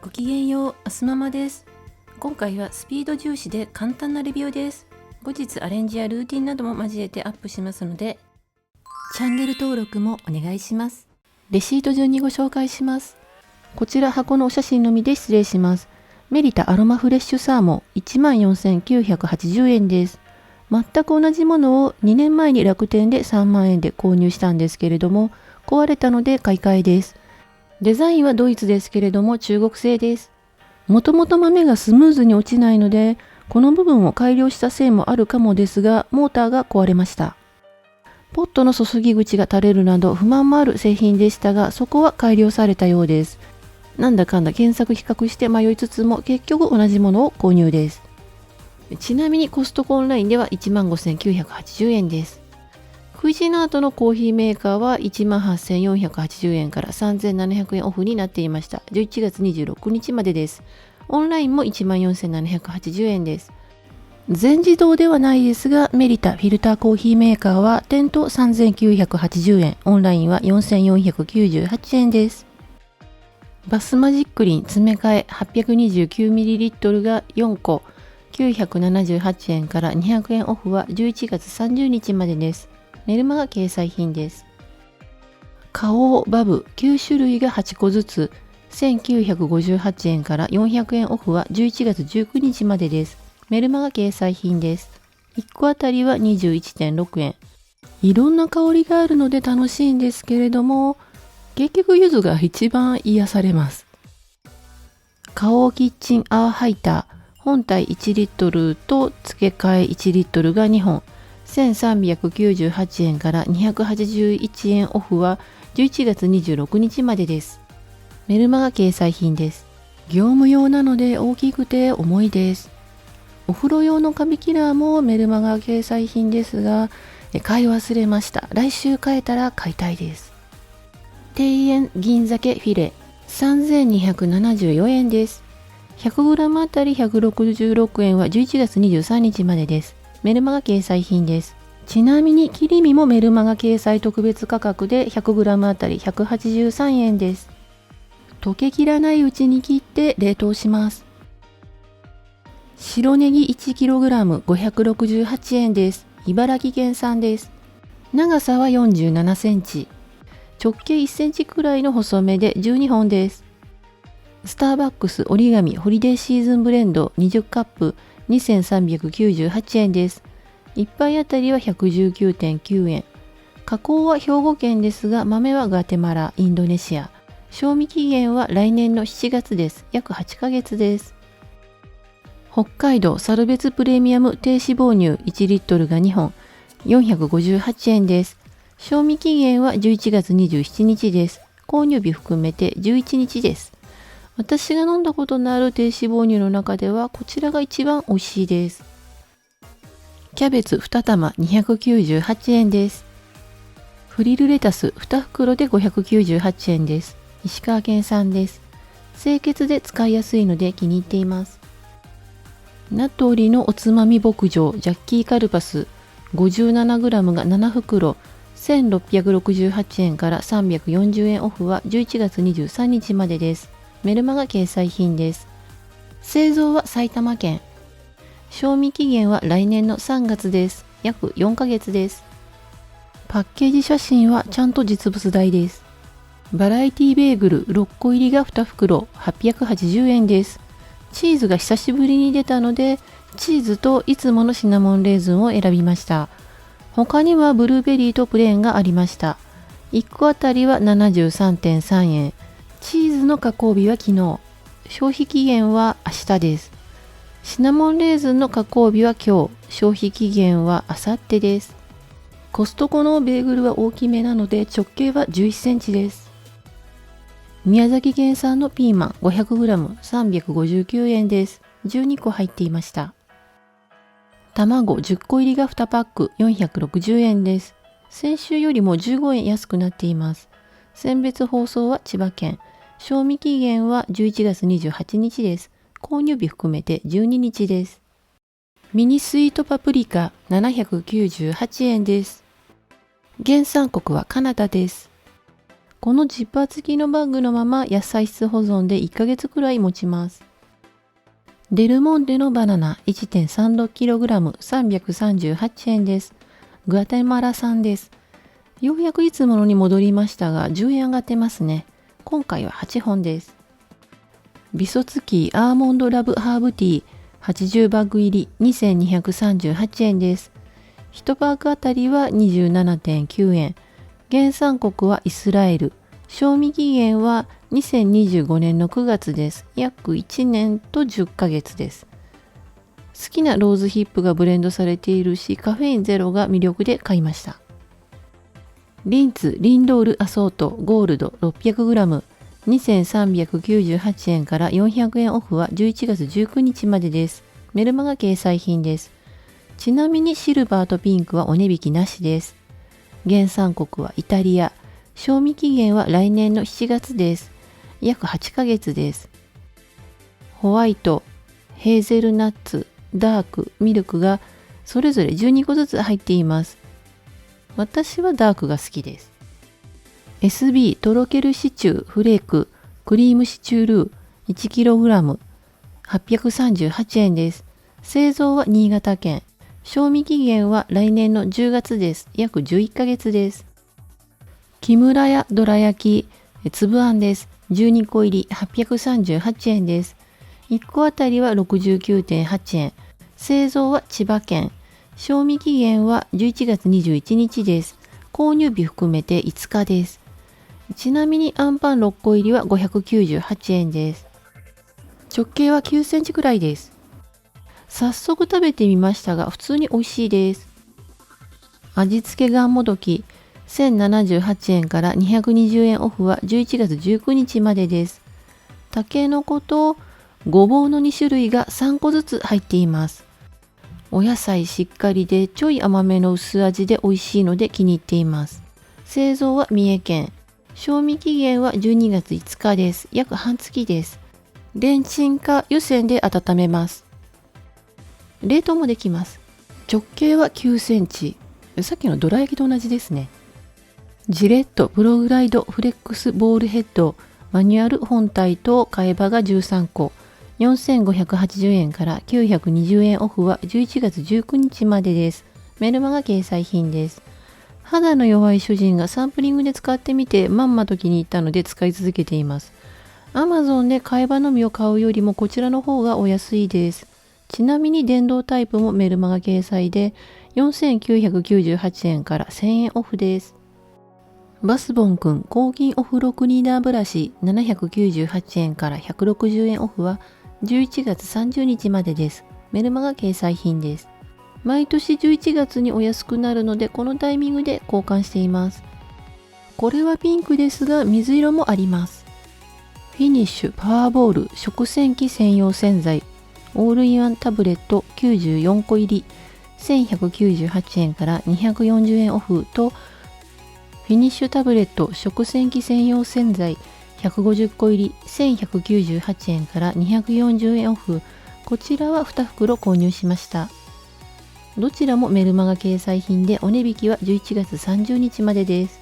ごきげんよう、あすママです。今回はスピード重視で簡単なレビューです。後日アレンジやルーティンなども交えてアップしますので、チャンネル登録もお願いします。レシート順にご紹介します。こちら箱のお写真のみで失礼します。メリタアロマフレッシュサーモン 14,980 円です。全く同じものを2年前に楽天で3万円で購入したんですけれども、壊れたので買い替えです。デザインはドイツですけれども中国製です。もともと豆がスムーズに落ちないので、この部分を改良したせいもあるかもですが、モーターが壊れました。ポットの注ぎ口が垂れるなど不満もある製品でしたが、そこは改良されたようです。なんだかんだ検索比較して迷いつつも結局同じものを購入です。ちなみにコストコオンラインでは 15,980 円です。クイジナートのコーヒーメーカーは 18,480 円から 3,700 円オフになっていました。11月26日までです。オンラインも 14,780 円です。全自動ではないですが、メリタフィルターコーヒーメーカーは店頭 3,980 円、オンラインは 4,498 円です。バスマジックリン詰め替え 829ml が4個、978円から200円オフは11月30日までです。メルマが掲載品です。花王バブ9種類が8個ずつ、1958円から400円オフは11月19日までです。メルマが掲載品です。1個あたりは 21.6 円。いろんな香りがあるので楽しいんですけれども、結局柚子が一番癒されます。花王キッチンアワーハイター本体1リットルと付け替え1リットルが2本、1398円から281円オフは11月26日までです。メルマが掲載品です。業務用なので大きくて重いです。お風呂用のカビキラーもメルマが掲載品ですが、買い忘れました。来週買えたら買いたいです。庭園銀鮭フィレ 3,274 円です。100g あたり166円は11月23日までです。メルマが掲載品です。ちなみに切り身もメルマが掲載特別価格で 100g あたり183円です。溶けきらないうちに切って冷凍します。白ネギ 1kg 568円です。茨城県産です。長さは47センチ。直径1センチくらいの細めで12本です。スターバックス折り紙ホリデーシーズンブレンド20カップ 2,398 円です。1杯あたりは 119.9 円。加工は兵庫県ですが、豆はガテマラ、インドネシア。賞味期限は来年の7月です。約8ヶ月です。北海道サルベツプレミアム低脂肪乳1リットルが2本、458円です。賞味期限は11月27日です。購入日含めて11日です。私が飲んだことのある低脂肪乳の中ではこちらが一番美味しいです。キャベツ2玉298円です。フリルレタス2袋で598円です。石川県産です。清潔で使いやすいので気に入っています。ナトリのおつまみ牧場ジャッキーカルパス 57g が7袋、1,668円から340円オフは11月23日までです。メルマが掲載品です。製造は埼玉県。賞味期限は来年の3月です。約4ヶ月です。パッケージ写真はちゃんと実物大です。バラエティベーグル6個入りが2袋880円です。チーズが久しぶりに出たので、チーズといつものシナモンレーズンを選びました。他にはブルーベリーとプレーンがありました。1個あたりは 73.3 円。チーズの加工日は昨日。消費期限は明日です。シナモンレーズンの加工日は今日。消費期限は明後日です。コストコのベーグルは大きめなので直径は11センチです。宮崎県産のピーマン 500g 359円です。12個入っていました。卵10個入りが2パック460円です。先週よりも15円安くなっています。選別包装は千葉県。賞味期限は11月28日です。購入日含めて12日です。ミニスイートパプリカ798円です。原産国はカナダです。このジッパー付きのバッグのまま野菜室保存で1ヶ月くらい持ちます。デルモンテのバナナ 1.36kg 338円です。グアテマラ産です。ようやくいつものに戻りましたが10円上がってますね。今回は8本です。ビソツキアーモンドラブハーブティー80バッグ入り2238円です。1バッグあたりは 27.9 円。原産国はイスラエル。賞味期限は2025年の9月です。約1年と10ヶ月です。好きなローズヒップがブレンドされているし、カフェインゼロが魅力で買いました。リンツリンドールアソートゴールド 600g 2398円から400円オフは11月19日までです。メルマガ掲載品です。ちなみにシルバーとピンクはお値引きなしです。原産国はイタリア。賞味期限は来年の7月です。約8ヶ月です。ホワイト、ヘーゼルナッツ、ダーク、ミルクがそれぞれ12個ずつ入っています。私はダークが好きです。SB とろけるシチューフレーククリームシチュールー 1kg 838円です。製造は新潟県。賞味期限は来年の10月です。約11ヶ月です。木村屋どら焼き粒あんです。12個入り838円です。1個あたりは 69.8 円。製造は千葉県。賞味期限は11月21日です。購入日含めて5日です。ちなみにあんパン6個入りは598円です。直径は9センチくらいです。早速食べてみましたが普通に美味しいです。味付けがんもどき1078円から220円オフは11月19日までです。たけのことごぼうの2種類が3個ずつ入っています。お野菜しっかりでちょい甘めの薄味で美味しいので気に入っています。製造は三重県。賞味期限は12月5日です。約半月です。レンチンか湯煎で温めます。冷凍もできます。直径は9センチ。さっきのどら焼きと同じですね。ジレットプログライドフレックスボールヘッドマニュアル本体と替え刃が13個。4580円から920円オフは11月19日までです。メルマガ掲載品です。肌の弱い主人がサンプリングで使ってみてまんまと気に入ったので使い続けています。Amazon で替え刃のみを買うよりもこちらの方がお安いです。ちなみに電動タイプもメルマガ掲載で4998円から1000円オフです。バスボンくん抗菌お風呂クリーナーブラシ798円から160円オフは11月30日までです。メルマガ掲載品です。毎年11月にお安くなるのでこのタイミングで交換しています。これはピンクですが水色もあります。フィニッシュパワーボール食洗機専用洗剤オールインワンタブレット94個入り1198円から240円オフとフィニッシュタブレット食洗機専用洗剤150個入り1198円から240円オフ。こちらは2袋購入しました。どちらもメルマガ掲載品でお値引きは11月30日までです。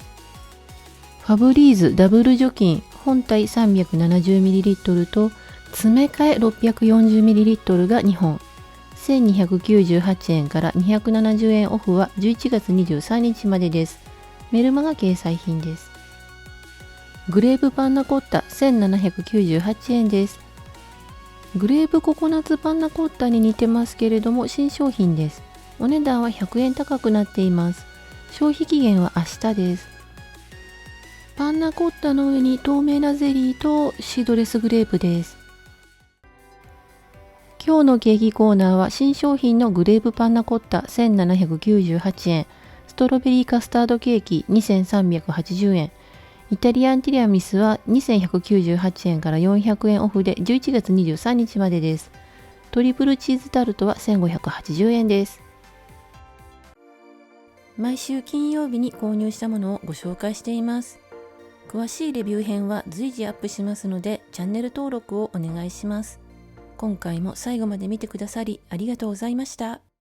ファブリーズダブル除菌本体 370ml と詰め替え 640ml が2本1298円から270円オフは11月23日までです。メルマガ掲載品です。グレープパンナコッタ1798円です。グレープココナッツパンナコッタに似てますけれども新商品です。お値段は100円高くなっています。消費期限は明日です。パンナコッタの上に透明なゼリーとシードレスグレープです。今日のケーキコーナーは新商品のグレープパンナコッタ1798円、ストロベリーカスタードケーキ2380円、イタリアンティラミスは2198円から400円オフで11月23日までです。トリプルチーズタルトは1580円です。毎週金曜日に購入したものをご紹介しています。詳しいレビュー編は随時アップしますのでチャンネル登録をお願いします。今回も最後まで見てくださりありがとうございました。